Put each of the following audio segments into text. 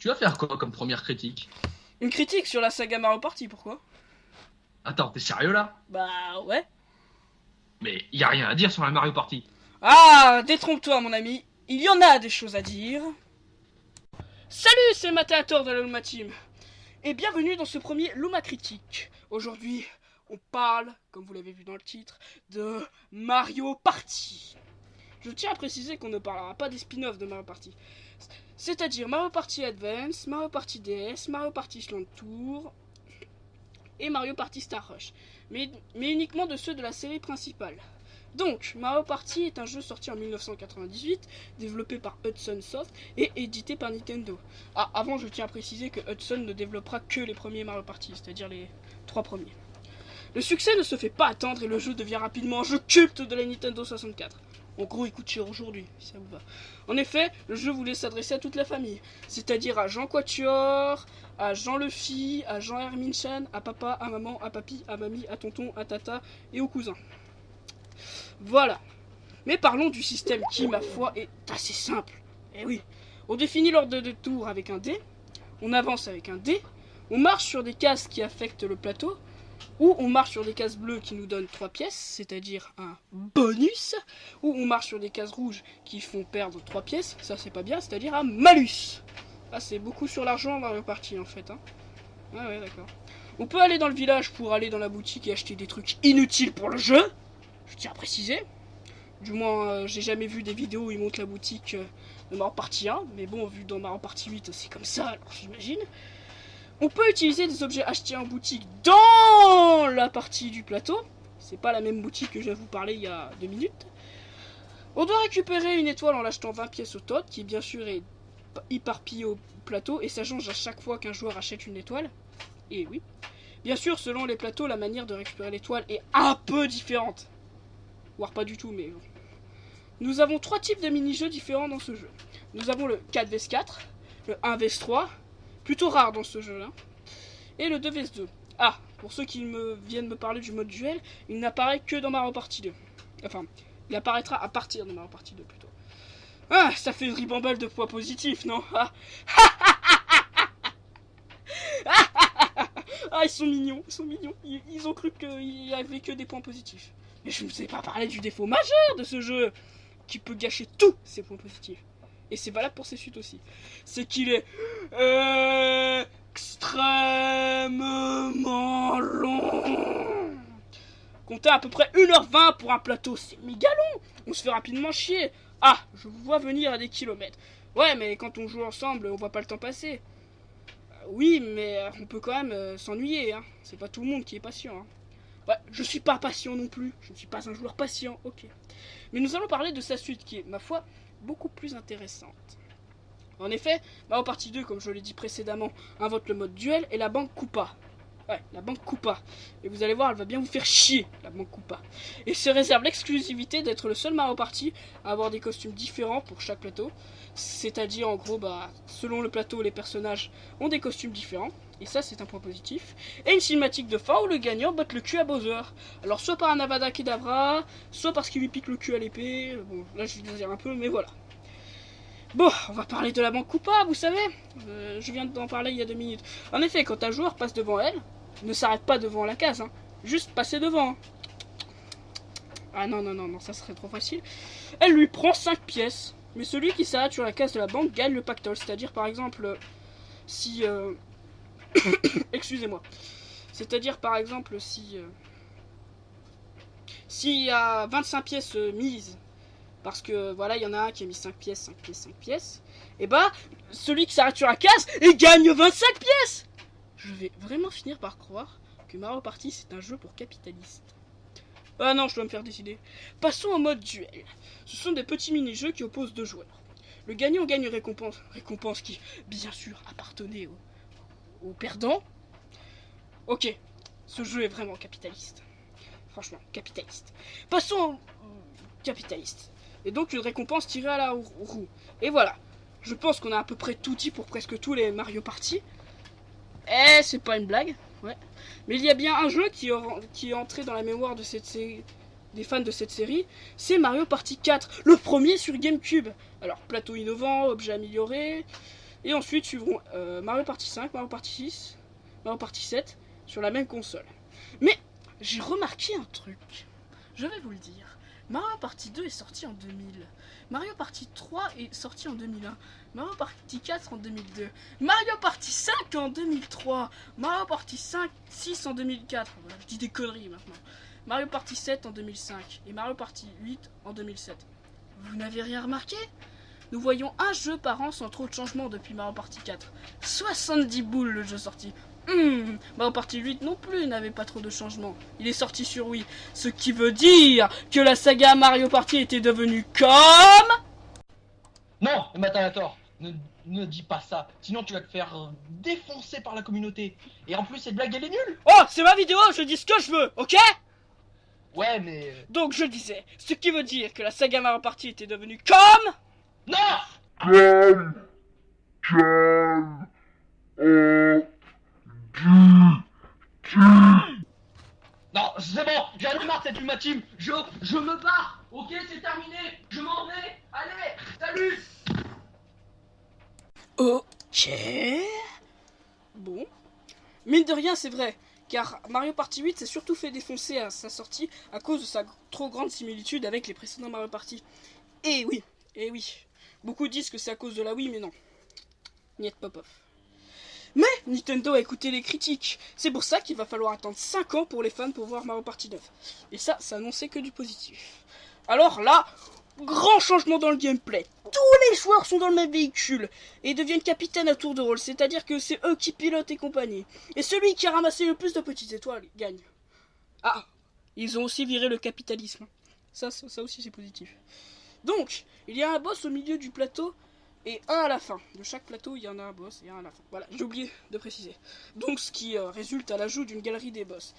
Tu vas faire quoi comme première critique? Une critique sur la saga Mario Party, pourquoi? Attends, t'es sérieux là? Bah ouais. Mais y a rien à dire sur la Mario Party. Ah, détrompe-toi mon ami, il y en a des choses à dire. Salut, c'est Mathéator de la Luma Team. Et bienvenue dans ce premier Luma Critique. Aujourd'hui, on parle, comme vous l'avez vu dans le titre, de Mario Party. Je tiens à préciser qu'on ne parlera pas des spin-offs de Mario Party. C'est-à-dire Mario Party Advance, Mario Party DS, Mario Party Land Tour et Mario Party Star Rush. Mais uniquement de ceux de la série principale. Donc, Mario Party est un jeu sorti en 1998, développé par Hudson Soft et édité par Nintendo. Ah, avant, je tiens à préciser que Hudson ne développera que les premiers Mario Party, c'est-à-dire les 3 premiers. Le succès ne se fait pas attendre et le jeu devient rapidement un jeu culte de la Nintendo 64. En gros, il coûte cher aujourd'hui, si ça vous va. En effet, le jeu voulait s'adresser à toute la famille, c'est-à-dire à Jean Quatuor, à Jean Lefi, à Jean Herminchan, à papa, à maman, à papy, à mamie, à tonton, à tata et aux cousins. Voilà. Mais parlons du système qui, ma foi, est assez simple. Eh oui, on définit l'ordre de tour avec un dé, on avance avec un dé, on marche sur des cases qui affectent le plateau, ou on marche sur des cases bleues qui nous donnent 3 pièces, c'est-à-dire un bonus, ou on marche sur des cases rouges qui font perdre 3 pièces, ça c'est pas bien, c'est-à-dire un malus. Ah, c'est beaucoup sur l'argent dans le parti en fait. Hein. Ah ouais, d'accord. On peut aller dans le village pour aller dans la boutique et acheter des trucs inutiles pour le jeu, je tiens à préciser. Du moins, j'ai jamais vu des vidéos où ils montrent la boutique de Mario Party 1, mais bon, vu dans Mario Party 8, c'est comme ça, alors j'imagine. On peut utiliser des objets achetés en boutique dans la partie du plateau. C'est pas la même boutique que je vais vous parler il y a 2 minutes. On doit récupérer une étoile en l'achetant 20 pièces au Toad, qui bien sûr est éparpillée au plateau, et ça change à chaque fois qu'un joueur achète une étoile. Et oui. Bien sûr, selon les plateaux, la manière de récupérer l'étoile est un peu différente. Voire pas du tout, mais bon. Nous avons 3 types de mini-jeux différents dans ce jeu. Nous avons le 4 vs 4, le 1 vs 3, plutôt rare dans ce jeu-là, et le 2 vs 2. Ah, pour ceux qui viennent me parler du mode duel, il n'apparaît que dans Mario Party 2. Enfin, il apparaîtra à partir de Mario Party 2 plutôt. Ah, ça fait une ribambelle de points positifs, non? Ah, ils sont mignons, ils sont mignons. Ils ont cru qu'il n'y avait que des points positifs. Mais je ne vous ai pas parlé du défaut majeur de ce jeu, qui peut gâcher tous ses points positifs. Et c'est valable pour ses suites aussi. C'est qu'il est extrêmement long. Comptez à peu près 1h20 pour un plateau, c'est méga long. On se fait rapidement chier. Ah, je vous vois venir à des kilomètres. Ouais, mais quand on joue ensemble, on voit pas le temps passer. Oui, mais on peut quand même s'ennuyer. Hein. C'est pas tout le monde qui est patient. Hein. Ouais, je suis pas patient non plus. Je ne suis pas un joueur patient, ok. Mais nous allons parler de sa suite qui est, ma foi, beaucoup plus intéressante. En effet, Mario Party 2, comme je l'ai dit précédemment, invoque le mode duel et la banque Koopa. Ouais, la banque Koopa. Et vous allez voir, elle va bien vous faire chier, la banque Koopa. Et se réserve l'exclusivité d'être le seul Mario Party à avoir des costumes différents pour chaque plateau. C'est-à-dire, en gros, selon le plateau, les personnages ont des costumes différents. Et ça, c'est un point positif. Et une cinématique de fin où le gagnant botte le cul à Bowser. Alors, soit par un Avada Kedavra, soit parce qu'il lui pique le cul à l'épée. Bon, là, je vais dire un peu, mais voilà. Bon, on va parler de la banque Koopa, vous savez. Je viens d'en parler il y a 2 minutes. En effet, quand un joueur passe devant elle, ne s'arrête pas devant la case, hein. Juste passer devant. Ah non, ça serait trop facile. Elle lui prend 5 pièces. Mais celui qui s'arrête sur la case de la banque gagne le pactole. C'est-à-dire, par exemple, si... Excusez-moi. C'est-à-dire, par exemple, si... S'il y a 25 pièces mises, parce que, voilà, il y en a un qui a mis 5 pièces, 5 pièces, 5 pièces, et celui qui s'arrête sur la case, il gagne 25 pièces. Je vais vraiment finir par croire que Mario Party, c'est un jeu pour capitalistes. Ah non, je dois me faire décider. Passons au mode duel. Ce sont des petits mini-jeux qui opposent 2 joueurs. Le gagnant gagne une récompense. Récompense qui, bien sûr, appartenait au perdant. Ok, ce jeu est vraiment capitaliste. Franchement, capitaliste. Passons au capitaliste. Et donc une récompense tirée à la roue. Et voilà. Je pense qu'on a à peu près tout dit pour presque tous les Mario Party. Eh, c'est pas une blague. Ouais. Mais il y a bien un jeu qui est entré dans la mémoire de des fans de cette série. C'est Mario Party 4. Le premier sur GameCube. Alors, plateau innovant, objet amélioré. Et ensuite suivront Mario Party 5, Mario Party 6, Mario Party 7 sur la même console. Mais j'ai remarqué un truc, je vais vous le dire. Mario Party 2 est sorti en 2000, Mario Party 3 est sorti en 2001, Mario Party 4 en 2002, Mario Party 5 en 2003, Mario Party 6 en 2004, voilà, je dis des conneries maintenant, Mario Party 7 en 2005 et Mario Party 8 en 2007. Vous n'avez rien remarqué? Nous voyons un jeu par an sans trop de changements depuis Mario Party 4. 70 boules le jeu sorti. Mario Party 8 non plus n'avait pas trop de changements. Il est sorti sur Wii. Ce qui veut dire que la saga Mario Party était devenue comme... Non, Matalator, ne dis pas ça. Sinon tu vas te faire défoncer par la communauté. Et en plus cette blague elle est nulle. Oh, c'est ma vidéo, je dis ce que je veux, ok? Ouais mais... Donc je disais, ce qui veut dire que la saga Mario Party était devenue comme... Non! Non, c'est bon, j'en ai marre de cette Luma Team. Je me barre. Ok, c'est terminé. Je m'en vais. Allez, salut. Ok. Bon. Mine de rien, c'est vrai. Car Mario Party 8 s'est surtout fait défoncer à sa sortie à cause de sa trop grande similitude avec les précédents Mario Party. Et oui. Beaucoup disent que c'est à cause de la Wii, mais non. Niet pop-off. Mais Nintendo a écouté les critiques. C'est pour ça qu'il va falloir attendre 5 ans pour les fans pour voir Mario Party 9. Et ça annonçait que du positif. Alors là, grand changement dans le gameplay. Tous les joueurs sont dans le même véhicule et deviennent capitaines à tour de rôle. C'est-à-dire que c'est eux qui pilotent et compagnie. Et celui qui a ramassé le plus de petites étoiles gagne. Ah, ils ont aussi viré le capitalisme. Ça aussi c'est positif. Donc, il y a un boss au milieu du plateau et un à la fin. De chaque plateau, il y en a un boss et un à la fin. Voilà, j'ai oublié de préciser. Donc, ce qui résulte à l'ajout d'une galerie des boss.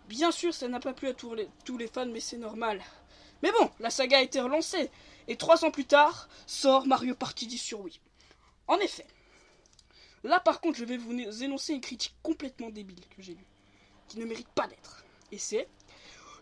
Bien sûr, ça n'a pas plu à tous les fans, mais c'est normal. Mais bon, la saga a été relancée. Et 3 ans plus tard, sort Mario Party 10 sur Wii. En effet. Là, par contre, je vais vous énoncer une critique complètement débile que j'ai lue. Qui ne mérite pas d'être. Et c'est...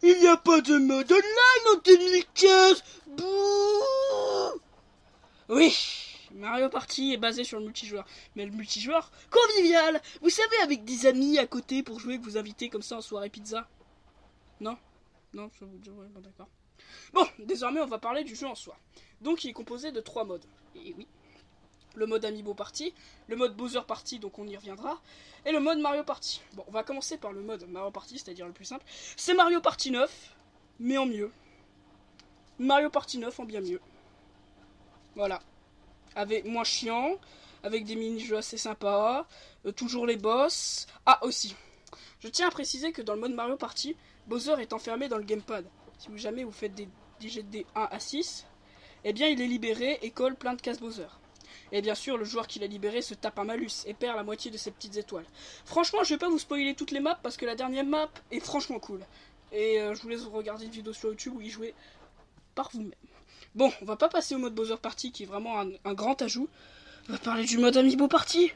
Il n'y a pas de mode online en 2015. Bouh. Oui, Mario Party est basé sur le multijoueur. Mais le multijoueur convivial. Vous savez, avec des amis à côté pour jouer, que vous invitez comme ça en soirée pizza. Non, je vous dis, ouais, bon, d'accord. Bon, désormais, on va parler du jeu en soi. Donc, il est composé de 3 modes. Et oui, le mode Amiibo Party, le mode Bowser Party, donc on y reviendra, et le mode Mario Party. Bon, on va commencer par le mode Mario Party, c'est-à-dire le plus simple. C'est Mario Party 9, mais en mieux. Mario Party 9 en bien mieux. Voilà. Avec moins chiant, avec des mini-jeux assez sympas, toujours les boss. Ah, aussi. Je tiens à préciser que dans le mode Mario Party, Bowser est enfermé dans le gamepad. Si jamais vous faites des jets de dés 1 à 6, eh bien il est libéré et colle plein de cases Bowser. Et bien sûr, le joueur qui l'a libéré se tape un malus et perd la moitié de ses petites étoiles. Franchement, je vais pas vous spoiler toutes les maps parce que la dernière map est franchement cool. Et je vous laisse regarder une vidéo sur YouTube où y jouer par vous-même. Bon, on va pas passer au mode Bowser Party qui est vraiment un grand ajout. On va parler du mode Amiibo Party.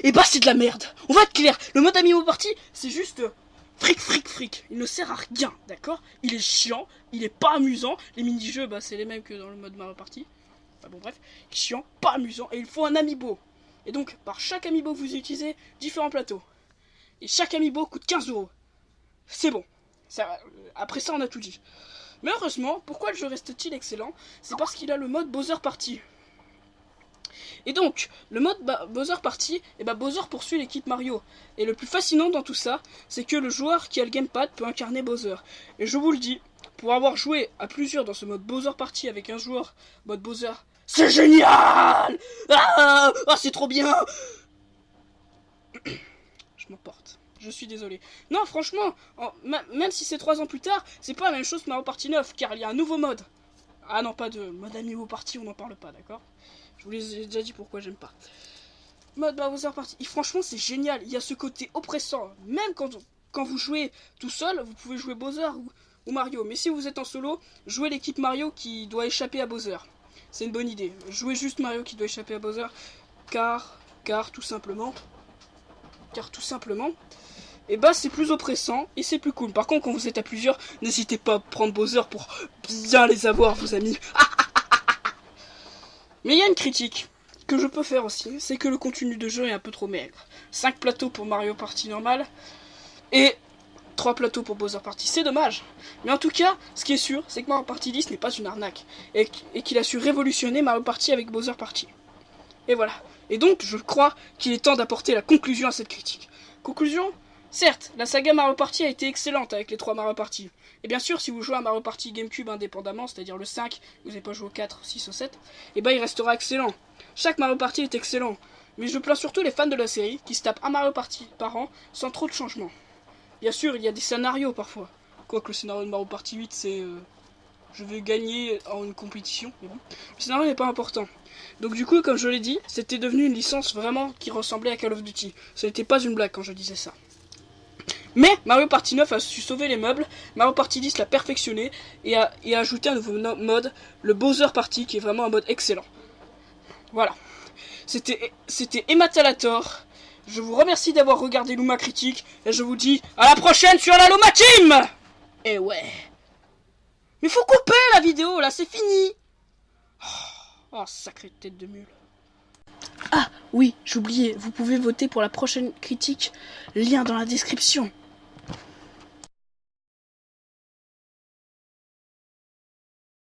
Et bah c'est de la merde. On va être clair, le mode Amiibo Party, c'est juste fric. Il ne sert à rien, d'accord? Il est chiant, il est pas amusant. Les mini-jeux, bah c'est les mêmes que dans le mode Mario Party. Enfin bon bref, chiant, pas amusant, et il faut un amiibo. Et donc, par chaque amiibo que vous utilisez, différents plateaux. Et chaque amiibo coûte 15 €. C'est bon. Après ça, on a tout dit. Mais heureusement, pourquoi le jeu reste-t-il excellent? C'est parce qu'il a le mode Bowser Party. Et donc, le mode Bowser Party, Bowser poursuit l'équipe Mario. Et le plus fascinant dans tout ça, c'est que le joueur qui a le gamepad peut incarner Bowser. Et je vous le dis, pour avoir joué à plusieurs dans ce mode Bowser Party avec un joueur mode Bowser, c'est génial! Ah, c'est trop bien! Je m'emporte. Je suis désolé. Non, franchement, même si c'est 3 ans plus tard, c'est pas la même chose que Mario Party 9, car il y a un nouveau mode. Ah non, pas de mode Amiibo Party, on n'en parle pas, d'accord? Je vous ai déjà dit pourquoi j'aime pas. Mode Bowser Party, et franchement, c'est génial. Il y a ce côté oppressant. Même quand vous jouez tout seul, vous pouvez jouer Bowser ou Mario. Mais si vous êtes en solo, jouez l'équipe Mario qui doit échapper à Bowser. C'est une bonne idée. Jouez juste Mario qui doit échapper à Bowser, car tout simplement, et c'est plus oppressant et c'est plus cool. Par contre, quand vous êtes à plusieurs, n'hésitez pas à prendre Bowser pour bien les avoir, vos amis. Mais il y a une critique que je peux faire aussi, c'est que le contenu de jeu est un peu trop maigre. 5 plateaux pour Mario Party normal et 3 plateaux pour Bowser Party. C'est dommage. Mais en tout cas, ce qui est sûr, c'est que Mario Party 10 n'est pas une arnaque. Et qu'il a su révolutionner Mario Party avec Bowser Party. Et voilà. Et donc, je crois qu'il est temps d'apporter la conclusion à cette critique. Conclusion ? Certes, la saga Mario Party a été excellente avec les 3 Mario Party. Et bien sûr, si vous jouez à Mario Party GameCube indépendamment, c'est-à-dire le 5, vous n'avez pas joué au 4, 6 ou 7, et ben il restera excellent. Chaque Mario Party est excellent. Mais je plains surtout les fans de la série qui se tapent un Mario Party par an sans trop de changements. Bien sûr, il y a des scénarios parfois. Quoique le scénario de Mario Party 8, c'est... je vais gagner en une compétition. Mais bon. Le scénario n'est pas important. Donc du coup, comme je l'ai dit, c'était devenu une licence vraiment qui ressemblait à Call of Duty. Ce n'était pas une blague quand je disais ça. Mais Mario Party 9 a su sauver les meubles, Mario Party 10 l'a perfectionné et a ajouté un nouveau mode, le Bowser Party, qui est vraiment un mode excellent. Voilà. C'était Emma Talator. Je vous remercie d'avoir regardé Luma Critique et je vous dis à la prochaine sur la Luma Team. Et ouais. Mais faut couper la vidéo là, c'est fini. Oh, sacrée tête de mule. Ah oui, j'oubliais, vous pouvez voter pour la prochaine critique, lien dans la description.